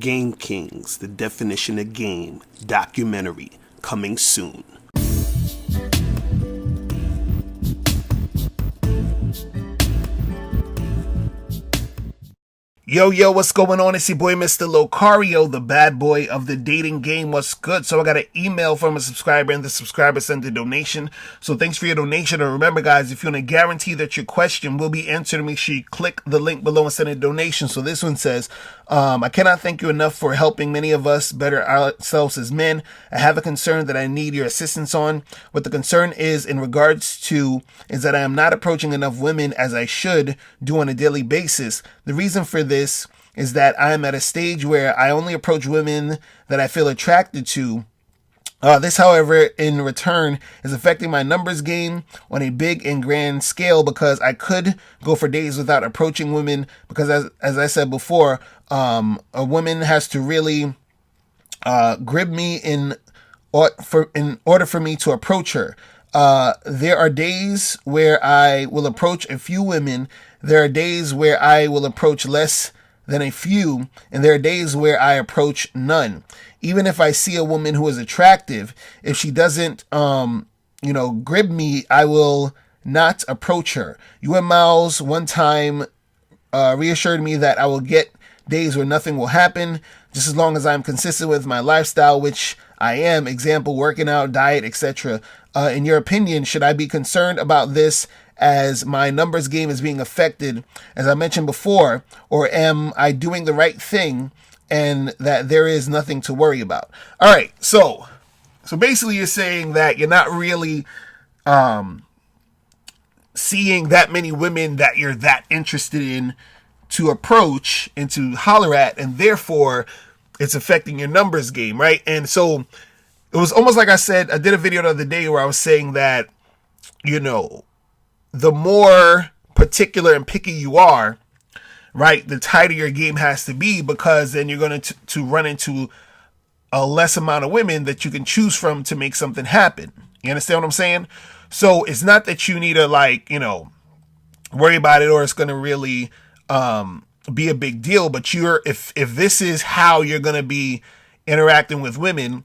Game Kings, The Definition of Game documentary coming soon. Yo, what's going on? It's your boy, Mr. Locario, the bad boy of the dating game. What's good? So I got an email from a subscriber, and the subscriber sent a donation. So thanks for your donation. And remember, guys, if you want to guarantee that your question will be answered, make sure you click the link below and send a donation. So this one says, I cannot thank you enough for helping many of us better ourselves as men. I have a concern that I need your assistance on. What the concern is in regards to is that I am not approaching enough women as I should do on a daily basis. The reason for this is that I am at a stage where I only approach women that I feel attracted to. This, however, in return is affecting my numbers game on a big and grand scale, because I could go for days without approaching women, because as I said before, a woman has to really grab me in order for me to approach her. There are days where I will approach a few women. There are days where I will approach less than a few, and there are days where I approach none. Even if I see a woman who is attractive, if she doesn't, grab me, I will not approach her. UN Miles one time reassured me that I will get days where nothing will happen, just as long as I'm consistent with my lifestyle, which I am. Example, working out, diet, etc. In your opinion, should I be concerned about this as my numbers game is being affected, as I mentioned before, or am I doing the right thing and that there is nothing to worry about? All right, so basically you're saying that you're not really seeing that many women that you're that interested in to approach and to holler at, and therefore it's affecting your numbers game, right? And so it was almost like I said, I did a video the other day where I was saying that, the more particular and picky you are, right, the tighter your game has to be, because then you're going to run into a less amount of women that you can choose from to make something happen. You understand what I'm saying? So it's not that you need to worry about it, or it's going to really be a big deal. But if this is how you're going to be interacting with women,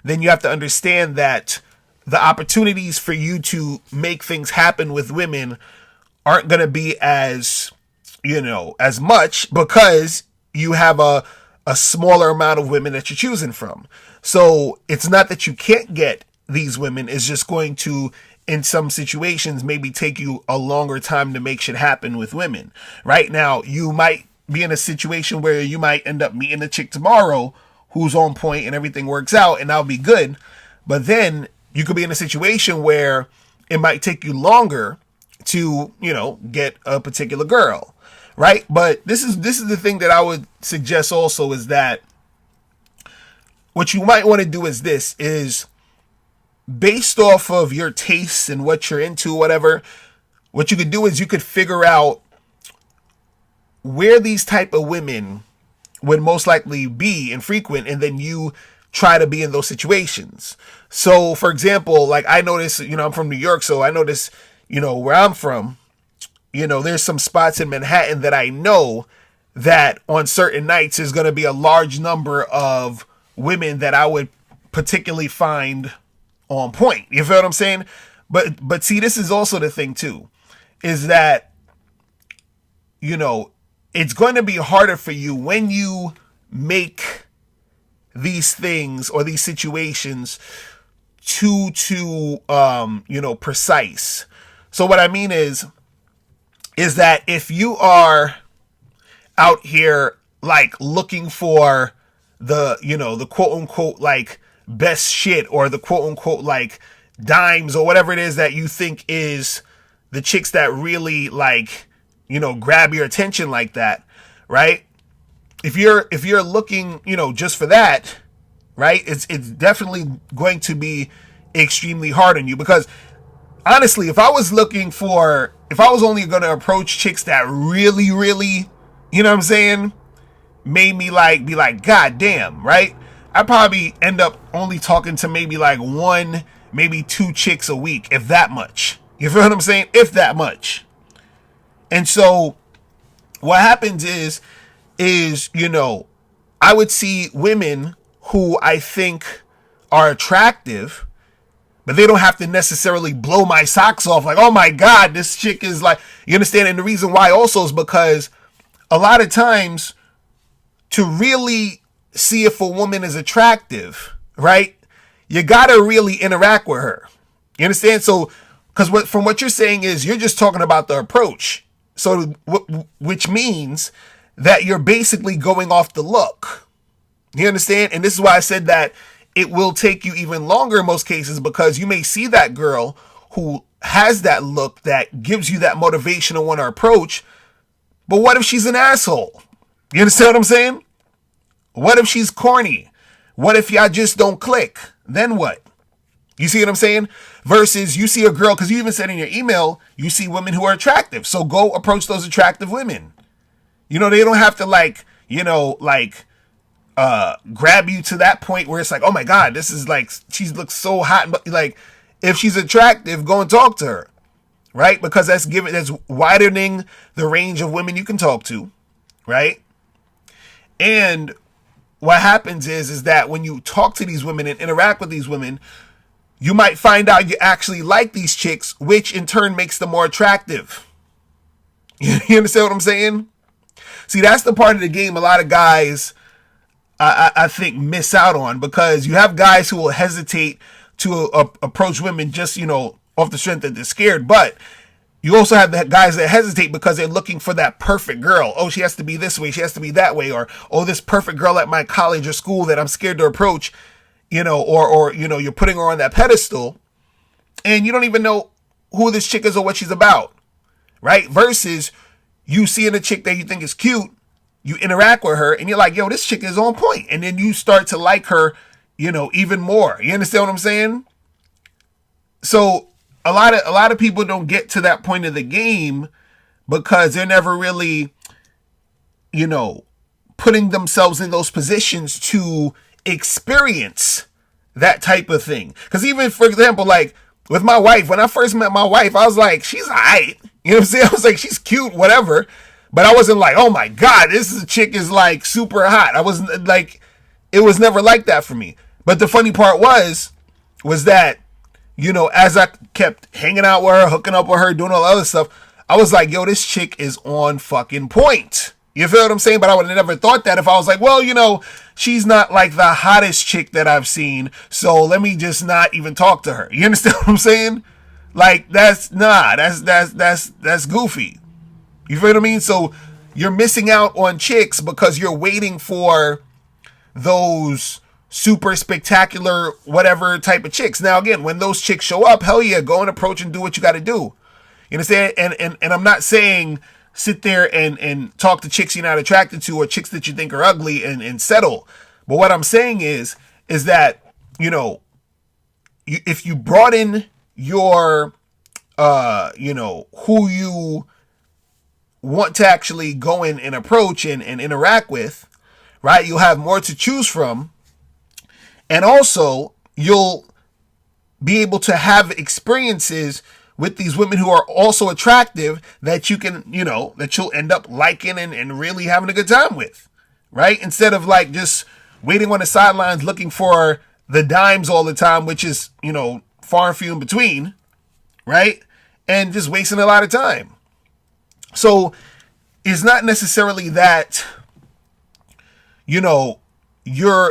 then you have to understand that the opportunities for you to make things happen with women aren't going to be as much, because you have a smaller amount of women that you're choosing from. So it's not that you can't get these women. It's just going to, in some situations, maybe take you a longer time to make shit happen with women. Right now, you might be in a situation where you might end up meeting a chick tomorrow who's on point and everything works out, and that'll be good. But then you could be in a situation where it might take you longer to, get a particular girl, right? But this is the thing that I would suggest also, is that what you might want to do is this, is based off of your tastes and what you're into, whatever, what you could do is you could figure out where these type of women would most likely be infrequent, and then you try to be in those situations. So, for example, like I notice, I'm from New York, so I notice, where I'm from, there's some spots in Manhattan that I know that on certain nights is going to be a large number of women that I would particularly find on point. You feel what I'm saying? But see, this is also the thing too, is that, it's going to be harder for you when you make these things or these situations too precise. So what I mean is that if you are out here looking for the quote unquote best shit, or the quote unquote dimes, or whatever it is that you think is the chicks that really grab your attention like that, right? If you're looking, just for that, right, it's definitely going to be extremely hard on you. Because honestly, if I was only going to approach chicks that really, really, made me be like, God damn, right, I'd probably end up only talking to maybe one, maybe two chicks a week, if that much. You feel what I'm saying? If that much. And so what happens is I would see women who I think are attractive, but they don't have to necessarily blow my socks off. Like, oh my God, this chick is like, you understand? And the reason why also is because a lot of times to really see if a woman is attractive, right? You gotta really interact with her. You understand? So, because from what you're saying is you're just talking about the approach. So, which means that you're basically going off the look. You understand? And this is why I said that it will take you even longer in most cases, because you may see that girl who has that look that gives you that motivation to want to approach. But what if she's an asshole? You understand what I'm saying? What if she's corny? What if y'all just don't click? Then what? You see what I'm saying? Versus you see a girl, because you even said in your email, you see women who are attractive. So go approach those attractive women. You know, they don't have to grab you to that point where it's like, oh my God, this is like, she looks so hot. But like, if she's attractive, go and talk to her, right? Because that's widening the range of women you can talk to, right? And what happens is that when you talk to these women and interact with these women, you might find out you actually like these chicks, which in turn makes them more attractive. You understand what I'm saying? See, that's the part of the game a lot of guys, I think, miss out on, because you have guys who will hesitate to approach women just, off the strength that they're scared. But you also have the guys that hesitate because they're looking for that perfect girl. Oh, she has to be this way. She has to be that way. Or, oh, this perfect girl at my college or school that I'm scared to approach, or you're putting her on that pedestal and you don't even know who this chick is or what she's about, right? Versus you seeing a chick that you think is cute, you interact with her and you're like, yo, this chick is on point. And then you start to like her, even more. You understand what I'm saying? So a lot of people don't get to that point of the game because they're never really, putting themselves in those positions to experience that type of thing. Because even, for example, like with my wife, when I first met my wife, I was like, she's alright. You know what I'm saying? I was like, she's cute, whatever. But I wasn't like, oh my God, this chick is like super hot. I wasn't like, it was never like that for me. But the funny part was that, as I kept hanging out with her, hooking up with her, doing all the other stuff, I was like, yo, this chick is on fucking point. You feel what I'm saying? But I would have never thought that if I was like, well, she's not like the hottest chick that I've seen, so let me just not even talk to her. You understand what I'm saying? Like, that's goofy. You feel what I mean? So you're missing out on chicks because you're waiting for those super spectacular whatever type of chicks. Now, again, when those chicks show up, hell yeah, go and approach and do what you got to do. You understand? And I'm not saying sit there and talk to chicks you're not attracted to or chicks that you think are ugly and settle. But what I'm saying is that, if you brought in your, who you want to actually go in and approach and interact with, right? You'll have more to choose from. And also you'll be able to have experiences with these women who are also attractive that you can, that you'll end up liking and really having a good time with, right? Instead of like just waiting on the sidelines looking for the dimes all the time, which is, far and few in between, right? And just wasting a lot of time. So it's not necessarily that, you're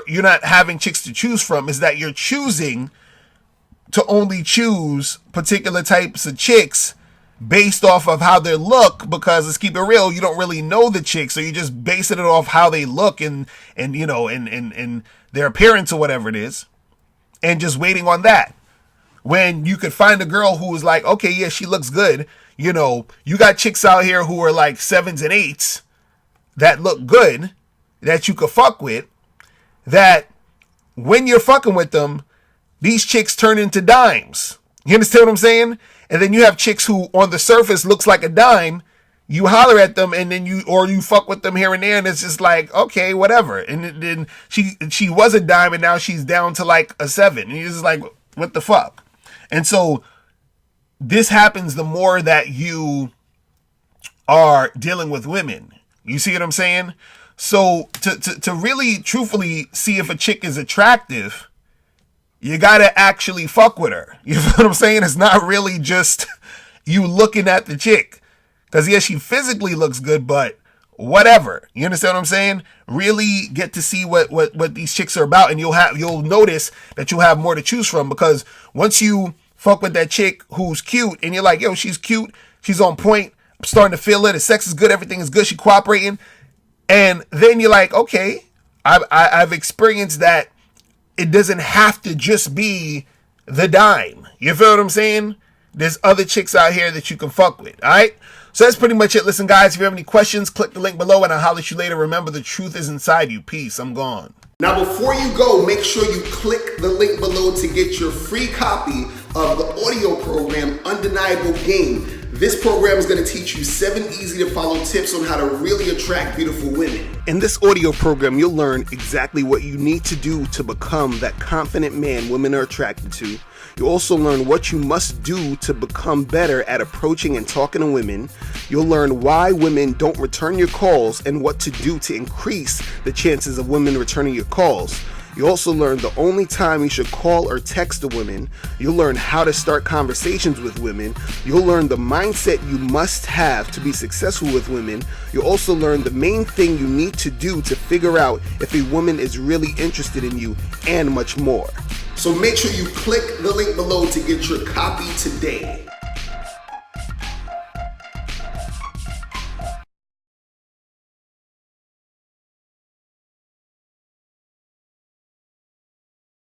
not having chicks to choose from, is that you're choosing to only choose particular types of chicks based off of how they look, because let's keep it real, you don't really know the chicks, so you're just basing it off how they look and their appearance or whatever it is, and just waiting on that. When you could find a girl who is like, okay, yeah, she looks good. You got chicks out here who are like 7s and 8s that look good, that you could fuck with, that when you're fucking with them, these chicks turn into dimes. You understand what I'm saying? And then you have chicks who on the surface looks like a dime. You holler at them and then you fuck with them here and there, and it's just like, okay, whatever. And then she was a dime and now she's down to like a 7. And you're just like, what the fuck? And so this happens the more that you are dealing with women. You see what I'm saying? So to really truthfully see if a chick is attractive, you gotta actually fuck with her. You know what I'm saying? It's not really just you looking at the chick. Because yeah, she physically looks good, but whatever. You understand what I'm saying? Really get to see what these chicks are about, and you'll notice that you'll have more to choose from, because once you fuck with that chick who's cute and you're like, yo, she's cute, she's on point, I'm starting to feel it, the sex is good, everything is good, she cooperating, and then you're like, okay, I've experienced that it doesn't have to just be the dime. You feel what I'm saying? There's other chicks out here that you can fuck with, all right? So that's pretty much it. Listen, guys, if you have any questions, click the link below and I'll holler at you later. Remember, the truth is inside you. Peace. I'm gone. Now, before you go, make sure you click the link below to get your free copy of the audio program, Undeniable Game. This program is going to teach you 7 easy-to-follow tips on how to really attract beautiful women. In this audio program, you'll learn exactly what you need to do to become that confident man women are attracted to. You'll also learn what you must do to become better at approaching and talking to women. You'll learn why women don't return your calls and what to do to increase the chances of women returning your calls. You'll also learn the only time you should call or text a woman. You'll learn how to start conversations with women. You'll learn the mindset you must have to be successful with women. You'll also learn the main thing you need to do to figure out if a woman is really interested in you, and much more. So make sure you click the link below to get your copy today.